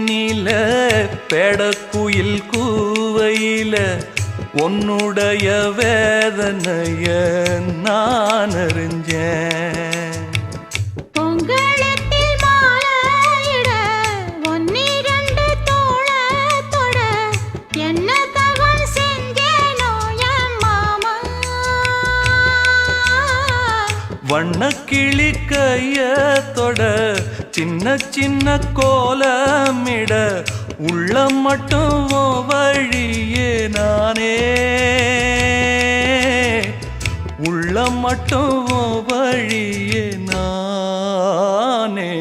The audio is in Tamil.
தேனில பெடக்குயில் கூவையில உன்னுடைய வேதனைய நான் அறிஞ்சேன். பொங்கலத்தில் மாலையிட ஒன்னிரண்டு தோளத்தோட என்ன தவம் செஞ்சேனோ என் மாமா. வண்ணக்கிளி கையத்தோட சின்ன சின்ன கோலமிட உள்ளம் மட்டும் வழியே நானே, உள்ளம் மட்டும் வழியே நானே.